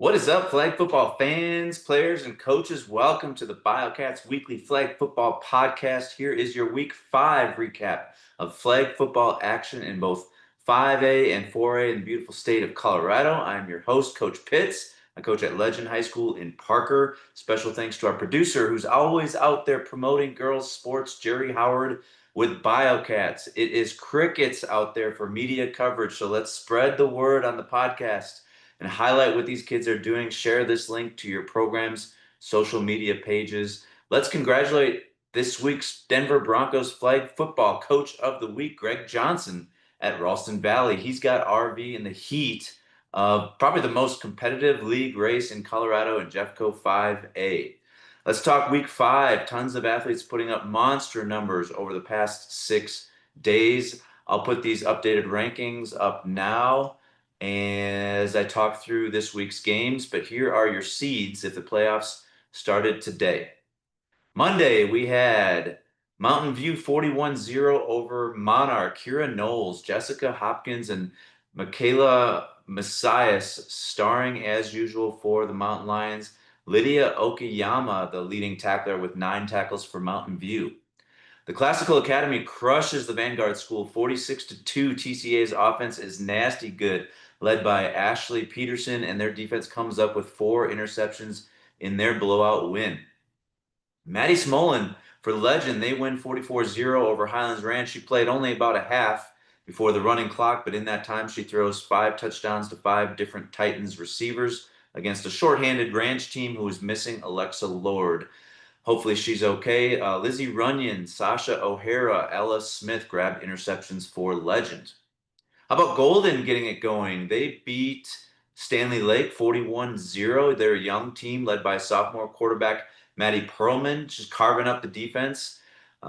What is up, flag football fans, players, and coaches? Welcome to the Biokats Weekly Flag Football Podcast. Here is your Week 5 recap of flag football action in both 5A and 4A in the beautiful state of Colorado. I am your host, Coach Pitz. I coach at Legend High School in Parker. Special thanks to our producer, who's always out there promoting girls' sports, Jerry Howard with Biokats. It is crickets out there for media coverage, so let's spread the word on the podcast and highlight what these kids are doing. Share this link to your program's social media pages. Let's congratulate this week's Denver Broncos flag football coach of the week, Greg Johnson at Ralston Valley. He's got RV in the heat of probably the most competitive league race in Colorado in Jeffco 5A. Let's talk week 5. Tons of athletes putting up monster numbers over the past 6 days. I'll put these updated rankings up now as I talk through this week's games, but here are your seeds if the playoffs started today. Monday, we had Mountain View 41-0 over Monarch. Kira Knowles, Jessica Hopkins, and Michaela Messias starring as usual for the Mountain Lions. Lydia Okayama, the leading tackler with 9 tackles for Mountain View. The Classical Academy crushes the Vanguard School 46-2. TCA's offense is nasty good, led by Ashley Peterson, and their defense comes up with 4 interceptions in their blowout win. Maddie Smolin for Legend, they win 44-0 over Highlands Ranch. She played only about a half before the running clock, but in that time she throws 5 touchdowns to 5 different Titans receivers against a shorthanded Ranch team who is missing Alexa Lord. Hopefully she's okay. Lizzie Runyon, Sasha O'Hara, Ella Smith grabbed interceptions for Legend. How about Golden getting it going? They beat Stanley Lake 41-0. They're a young team led by sophomore quarterback Maddie Perlman. She's carving up the defense.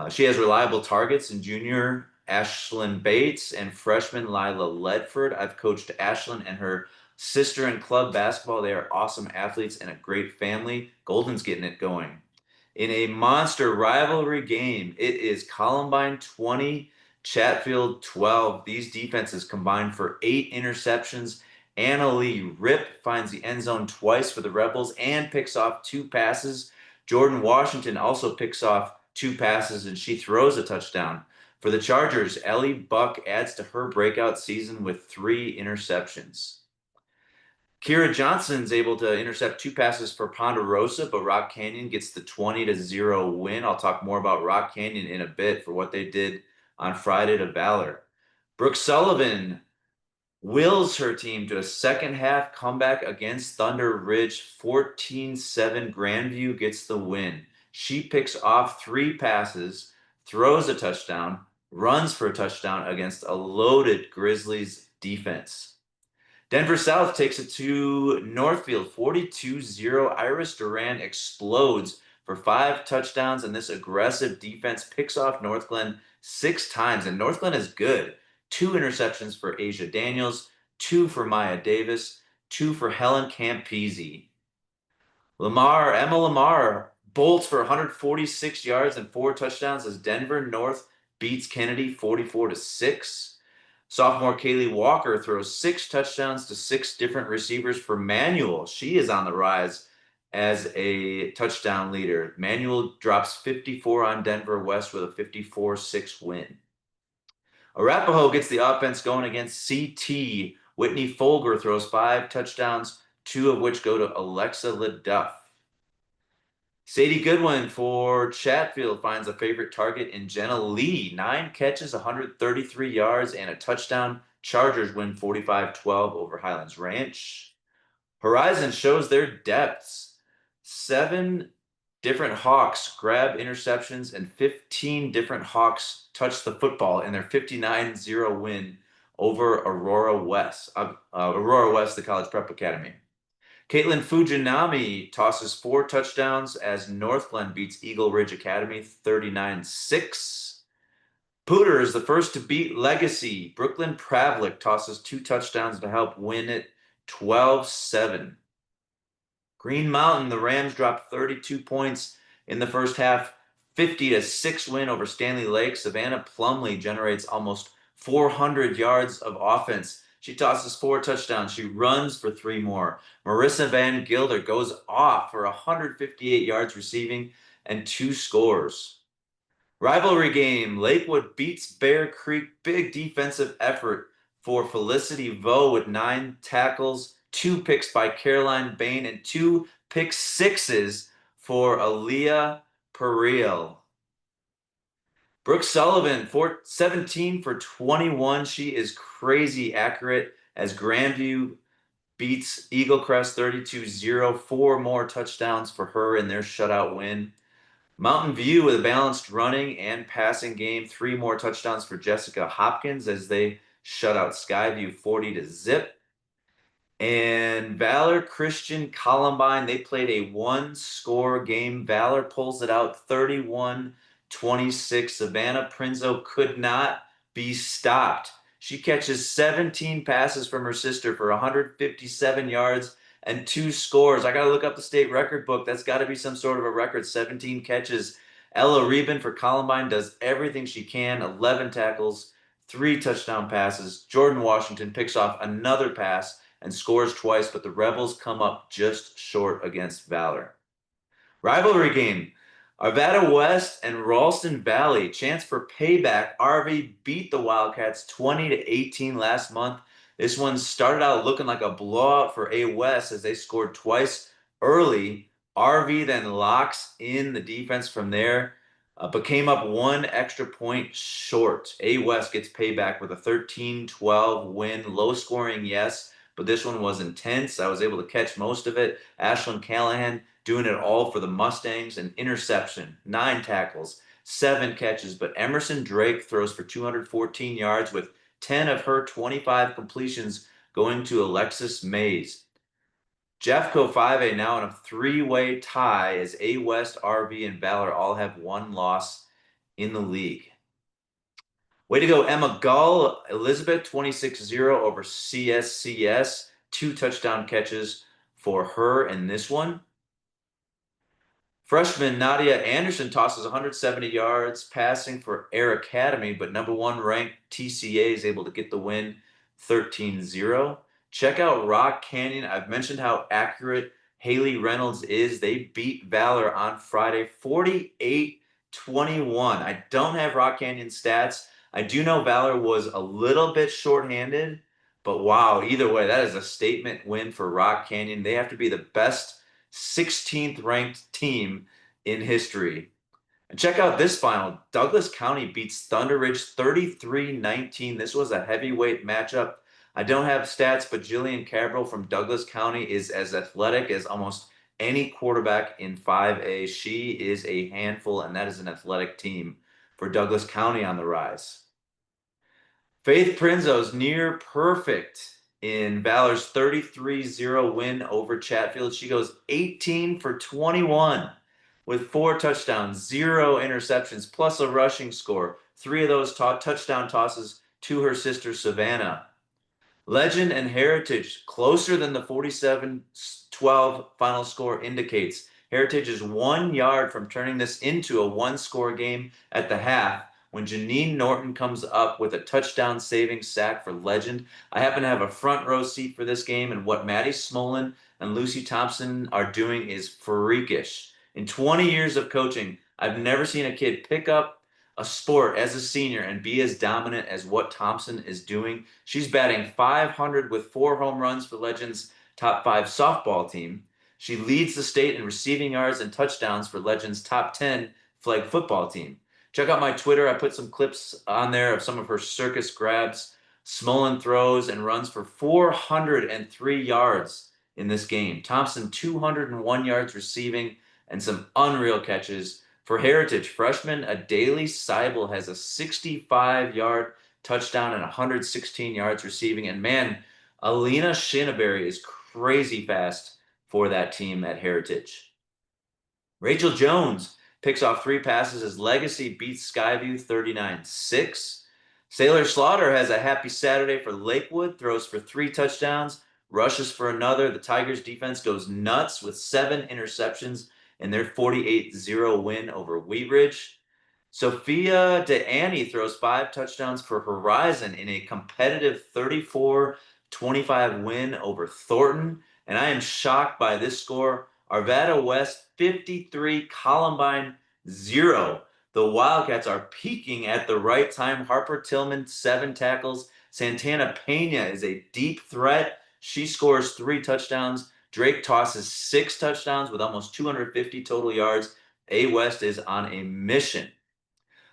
She has reliable targets in junior Ashlyn Bates and freshman Lila Ledford. I've coached Ashlyn and her sister in club basketball. They are awesome athletes and a great family. Golden's getting it going. In a monster rivalry game, it is Columbine 20, Chatfield 12. These defenses combined for 8 interceptions. Anna Lee Rip finds the end zone twice for the Rebels and picks off 2 passes. Jordan Washington also picks off 2 passes, and she throws a touchdown. For the Chargers, Ellie Buck adds to her breakout season with 3 interceptions. Kira Johnson's able to intercept 2 passes for Ponderosa, but Rock Canyon gets the 20-0 win. I'll talk more about Rock Canyon in a bit for what they did on Friday to Valor. Brooke Sullivan wills her team to a second-half comeback against Thunder Ridge. 14-7. Grandview gets the win. She picks off 3 passes, throws a touchdown, runs for a touchdown against a loaded Grizzlies defense. Denver South takes it to Northfield 42-0. Iris Duran explodes for 5 touchdowns, and this aggressive defense picks off Northglenn 6 times. And Northglenn is good. 2 interceptions for Asia Daniels, 2 for Maya Davis, 2 for Helen Campese. Emma Lamar bolts for 146 yards and 4 touchdowns as Denver North beats Kennedy 44-6. Sophomore Kaylee Walker throws 6 touchdowns to 6 different receivers for Manual. She is on the rise as a touchdown leader. Manual drops 54 on Denver West with a 54-6 win. Arapahoe gets the offense going against CT. Whitney Folger throws 5 touchdowns, 2 of which go to Alexa LeDuff. Sadie Goodwin for Chatfield finds a favorite target in Jenna Lee. 9 catches, 133 yards, and a touchdown. Chargers win 45-12 over Highlands Ranch. Horizon shows their depths. 7 different Hawks grab interceptions, and 15 different Hawks touch the football in their 59-0 win over Aurora West, the College Prep Academy. Caitlin Fujinami tosses 4 touchdowns as Northglenn beats Eagle Ridge Academy 39-6. Pooter is the first to beat Legacy. Brooklyn Pravlik tosses 2 touchdowns to help win it 12-7. Green Mountain, the Rams dropped 32 points in the first half, 50-6 win over Stanley Lake. Savannah Plumley generates almost 400 yards of offense. She tosses 4 touchdowns. She runs for 3 more. Marissa Van Gilder goes off for 158 yards receiving and 2 scores. Rivalry game. Lakewood beats Bear Creek. Big defensive effort for Felicity Vo with 9 tackles, 2 picks by Caroline Bain, and 2 pick sixes for Aaliyah Periel. Brooke Sullivan, 17 for 21. She is crazy accurate as Grandview beats Eagle Crest 32-0. 4 more touchdowns for her in their shutout win. Mountain View with a balanced running and passing game. 3 more touchdowns for Jessica Hopkins as they shut out Skyview 40-0. And Valor Christian Columbine, they played a 1-score game. Valor pulls it out 31-26. Savannah Prinzo could not be stopped. She catches 17 passes from her sister for 157 yards and 2 scores. I got to look up the state record book. That's got to be some sort of a record. 17 catches. Ella Reben for Columbine does everything she can. 11 tackles, 3 touchdown passes. Jordan Washington picks off another pass and scores twice, but the Rebels come up just short against Valor. Rivalry game. Arvada West and Ralston Valley. Chance for payback. RV beat the Wildcats 20-18 last month. This one started out looking like a blowout for A West as they scored twice early. RV then locks in the defense from there, but came up 1 extra point short. A West gets payback with a 13-12 win. Low scoring, yes, but this one was intense. I was able to catch most of it. Ashlyn Callahan doing it all for the Mustangs. An interception, 9 tackles, 7 catches, but Emerson Drake throws for 214 yards with 10 of her 25 completions going to Alexis Mays. Jeffco 5A now in a 3-way tie as A West, RV, and Valor all have 1 loss in the league. Way to go, Emma Gull. Elizabeth 26-0 over CSCS. 2 touchdown catches for her in this one. Freshman Nadia Anderson tosses 170 yards passing for Air Academy, but number 1 ranked TCA is able to get the win 13-0. Check out Rock Canyon. I've mentioned how accurate Haley Reynolds is. They beat Valor on Friday 48-21. I don't have Rock Canyon stats. I do know Valor was a little bit shorthanded, but wow, either way, that is a statement win for Rock Canyon. They have to be the best 16th ranked team in history. And check out this final. Douglas County beats Thunder Ridge 33-19. This was a heavyweight matchup. I don't have stats, but Jillian Cabral from Douglas County is as athletic as almost any quarterback in 5A. She is a handful, and that is an athletic team for Douglas County on the rise. Faith Prinzo's near perfect in Valor's 33-0 win over Chatfield. She goes 18 for 21 with 4 touchdowns, 0 interceptions, plus a rushing score. 3 of those touchdown tosses to her sister Savannah. Legend and Heritage, closer than the 47-12 final score indicates. Heritage is 1 yard from turning this into a 1-score game at the half when Janine Norton comes up with a touchdown-saving sack for Legend. I happen to have a front row seat for this game, and what Maddie Smolin and Lucy Thompson are doing is freakish. In 20 years of coaching, I've never seen a kid pick up a sport as a senior and be as dominant as what Thompson is doing. She's batting .500 with 4 home runs for Legend's top 5 softball team. She leads the state in receiving yards and touchdowns for Legend's top 10 flag football team. Check out my Twitter. I put some clips on there of some of her circus grabs. Smolin throws and runs for 403 yards in this game. Thompson 201 yards receiving and some unreal catches. For Heritage, freshman Adaly Seibel has a 65-yard touchdown and 116 yards receiving. And man, Alina Shinaberry is crazy fast for that team at Heritage. Rachel Jones picks off 3 passes as Legacy beats Skyview 39-6. Sailor Slaughter has a happy Saturday for Lakewood, throws for 3 touchdowns, rushes for another. The Tigers defense goes nuts with 7 interceptions in their 48-0 win over Wheat Ridge. Sophia DeAnnie throws 5 touchdowns for Horizon in a competitive 34-20 25 win over Thornton. And I am shocked by this score. Arvada West 53, Columbine 0. The Wildcats are peaking at the right time. Harper Tillman, 7 tackles. Santana Pena is a deep threat. She scores 3 touchdowns. Drake tosses 6 touchdowns with almost 250 total yards. A West is on a mission.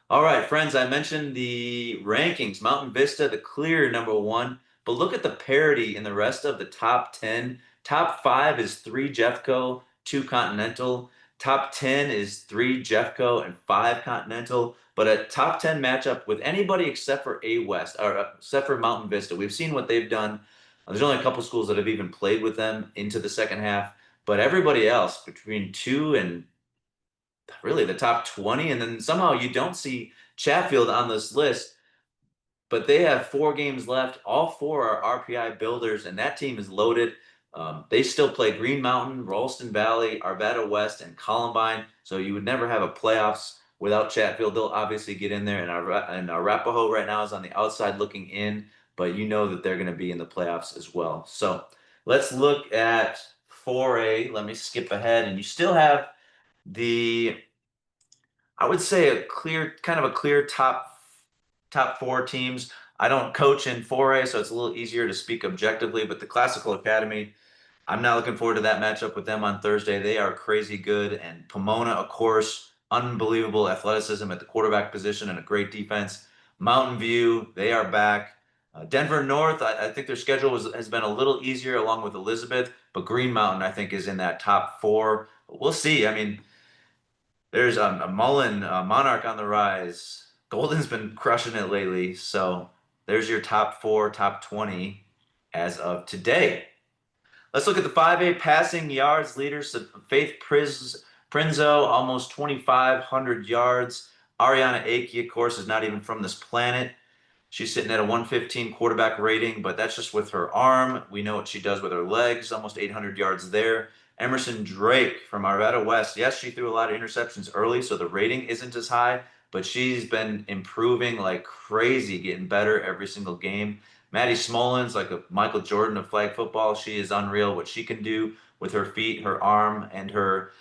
All right, friends, I mentioned the rankings. Mountain Vista, the clear #1, but look at the parity in the rest of the top 10. Top 5 is 3 Jeffco, 2 Continental. Top 10 is 3 Jeffco and 5 Continental. But a top 10 matchup with anybody except for A West, or except for Mountain Vista. We've seen what they've done. There's only a couple schools that have even played with them into the second half. But everybody else, between 2 and really the top 20, and then somehow you don't see Chatfield on this list, but they have 4 games left. All 4 are RPI builders, and that team is loaded. They still play Green Mountain, Ralston Valley, Arvada West, and Columbine, so you would never have a playoffs without Chatfield. They'll obviously get in there, and Arapahoe right now is on the outside looking in, but you know that they're going to be in the playoffs as well. So let's look at 4A. Let me skip ahead, and you still have the, I would say, a clear, kind of a clear top 4 teams. I don't coach in 4A, so it's a little easier to speak objectively, but the Classical Academy, I'm not looking forward to that matchup with them on Thursday. They are crazy good, and Pomona, of course, unbelievable athleticism at the quarterback position and a great defense. Mountain View, they are back. Denver North, I think their schedule has been a little easier along with Elizabeth, but Green Mountain, I think, is in that top 4. We'll see. I mean, there's a Mullen Monarch on the rise. Golden's been crushing it lately. So there's your top 4, top 20 as of today. Let's look at the 5A passing yards leaders. Faith Prinzo, almost 2,500 yards. Ariana Akey, of course, is not even from this planet. She's sitting at a 115 quarterback rating, but that's just with her arm. We know what she does with her legs, almost 800 yards there. Emerson Drake from Arvada West. Yes, she threw a lot of interceptions early, so the rating isn't as high, but she's been improving like crazy, getting better every single game. Maddie Smolens, like a Michael Jordan of flag football. She is unreal what she can do with her feet, her arm, and her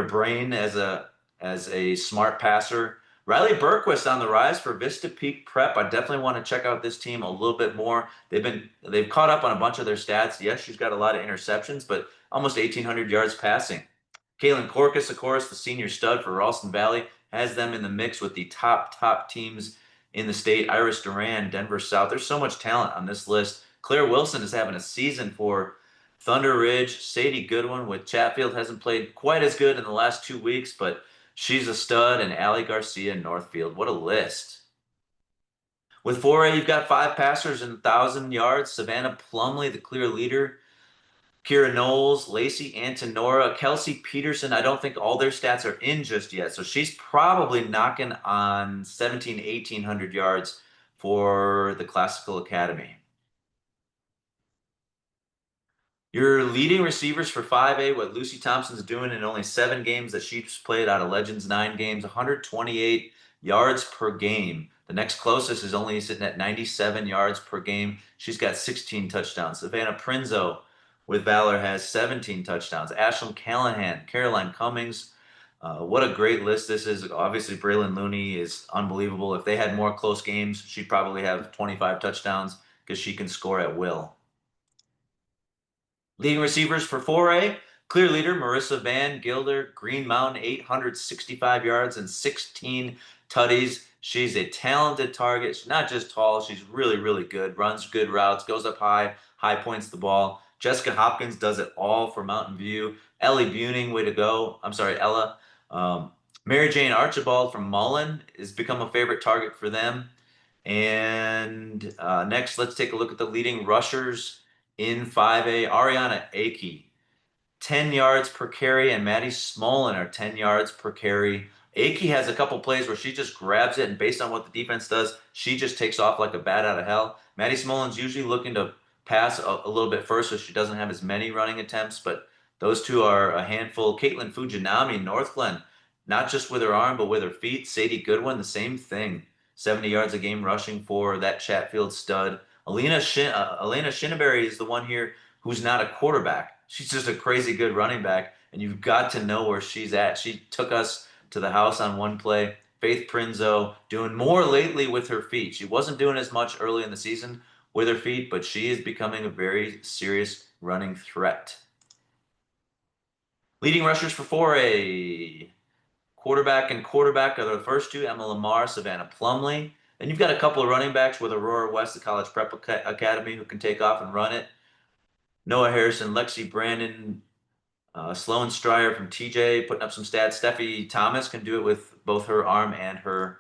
brain as a smart passer. Riley Berquist on the rise for Vista Peak Prep. I definitely want to check out this team a little bit more. They've caught up on a bunch of their stats. Yes, she's got a lot of interceptions, but almost 1,800 yards passing. Kaylin Corcus, of course, the senior stud for Ralston Valley, has them in the mix with the top teams in the state. Iris Duran, Denver South. There's so much talent on this list. Claire Wilson is having a season for Thunder Ridge. Sadie Goodwin with Chatfield hasn't played quite as good in the last 2 weeks, but she's a stud. And Allie Garcia, Northfield. What a list. With 4A, you've got 5 passers and 1,000 yards. Savannah Plumley, the clear leader. Kira Knowles, Lacey Antonora, Kelsey Peterson. I don't think all their stats are in just yet. So she's probably knocking on 1,800 yards for the Classical Academy. Your leading receivers for 5A, what Lucy Thompson's doing in only 7 games that she's played out of Legends 9 games, 128 yards per game. The next closest is only sitting at 97 yards per game. She's got 16 touchdowns. Savannah Prinzo with Valor has 17 touchdowns. Ashlyn Callahan, Caroline Cummings. What a great list this is. Obviously, Braylon Looney is unbelievable. If they had more close games, she'd probably have 25 touchdowns because she can score at will. Leading receivers for 4A, clear leader Marissa Van Gilder, Green Mountain, 865 yards and 16 tutties. She's a talented target. She's not just tall, she's really good, runs good routes, goes up high points the ball. Jessica Hopkins does it all for Mountain View. Ellie Buning, way to go. I'm sorry, Ella. Mary Jane Archibald from Mullen has become a favorite target for them. And next, let's take a look at the leading rushers in 5A. Ariana Akey, 10 yards per carry, and Maddie Smolin are 10 yards per carry. Akey has a couple plays where she just grabs it, and based on what the defense does, she just takes off like a bat out of hell. Maddie Smolin's usually looking to pass a little bit first, so she doesn't have as many running attempts, but those two are a handful. Caitlin Fujinami, North Glen, not just with her arm, but with her feet. Sadie Goodwin, the same thing. 70 yards a game rushing for that Chatfield stud. Elena Shinneberry is the one here who's not a quarterback. She's just a crazy good running back, and you've got to know where she's at. She took us to the house on one play. Faith Prinzo doing more lately with her feet. She wasn't doing as much early in the season with her feet, but she is becoming a very serious running threat. Leading rushers for 4A. Quarterback are the first two, Emma Lamar, Savannah Plumley. Then you've got a couple of running backs with Aurora West, the College Prep Academy, who can take off and run it. Noah Harrison, Lexi Brandon, Sloan Stryer from TJ putting up some stats. Steffi Thomas can do it with both her arm and her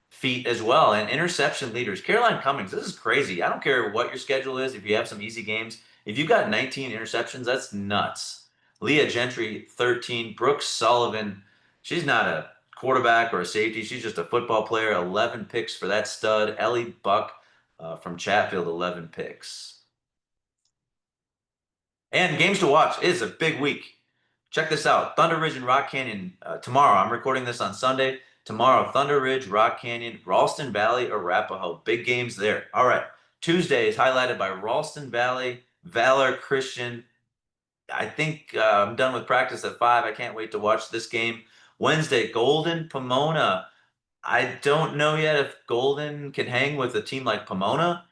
feet as well. And interception leaders, Caroline Cummings, this is crazy. I don't care what your schedule is. If you have some easy games, if you've got 19 interceptions, that's nuts. Leah Gentry, 13. Brooks Sullivan, she's not a quarterback or a safety. She's just a football player. 11 picks for that stud. Ellie Buck from Chatfield, 11 picks. And games to watch is a big week. Check this out. Thunder Ridge and Rock Canyon tomorrow. I'm recording this on Sunday. Tomorrow, Thunder Ridge, Rock Canyon, Ralston Valley, Arapahoe. Big games there. All right. Tuesday is highlighted by Ralston Valley, Valor Christian. I think I'm done with practice at 5. I can't wait to watch this game. Wednesday, Golden, Pomona. I don't know yet if Golden can hang with a team like Pomona,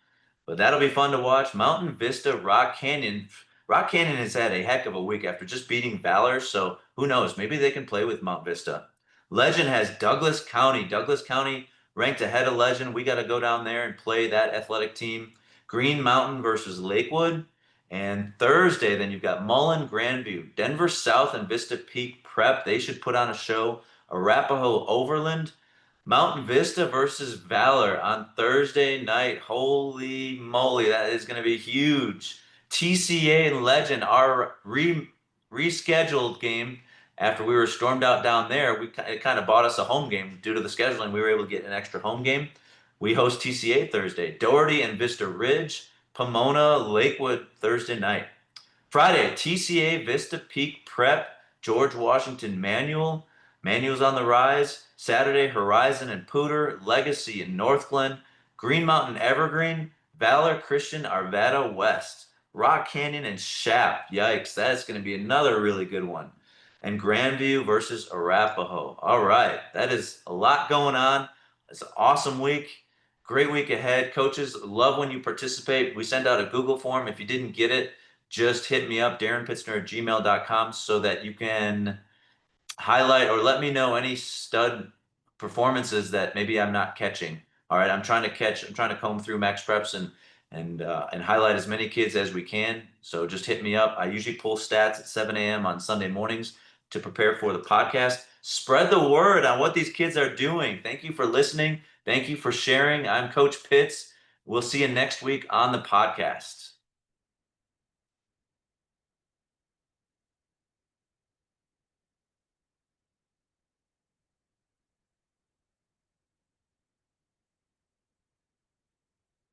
but that'll be fun to watch. Mountain Vista, Rock Canyon. Rock Canyon has had a heck of a week after just beating Valor, so who knows? Maybe they can play with Mount Vista. Legend has Douglas County. Douglas County ranked ahead of Legend. We got to go down there and play that athletic team. Green Mountain versus Lakewood. And Thursday, then you've got Mullen, Grandview, Denver South, and Vista Peak Prep. They should put on a show. Arapahoe, Overland. Mountain Vista versus Valor on Thursday night. Holy moly, that is going to be huge. TCA and Legend, our rescheduled game after we were stormed out down there. It kind of bought us a home game due to the scheduling. We were able to get an extra home game. We host TCA Thursday. Doherty and Vista Ridge, Pomona, Lakewood Thursday night. Friday, TCA, Vista Peak Prep, George Washington Manual. Manual's on the rise. Saturday, Horizon and Pooter, Legacy and Northglen, Green Mountain Evergreen, Valor Christian Arvada West, Rock Canyon and Shap. Yikes, that's going to be another really good one. And Grandview versus Arapahoe. All right, that is a lot going on. It's an awesome week. Great week ahead. Coaches, love when you participate. We send out a Google form. If you didn't get it, just hit me up, darrenpitzner@gmail.com, so that you can highlight or let me know any stud performances that maybe I'm not catching. All right, I'm trying to comb through Max Preps and highlight as many kids as we can. So just hit me up. I usually pull stats at 7 a.m. on Sunday mornings to prepare for the podcast. Spread the word on what these kids are doing. Thank you for listening. Thank you for sharing. I'm Coach Pitz. We'll see you next week on the podcast.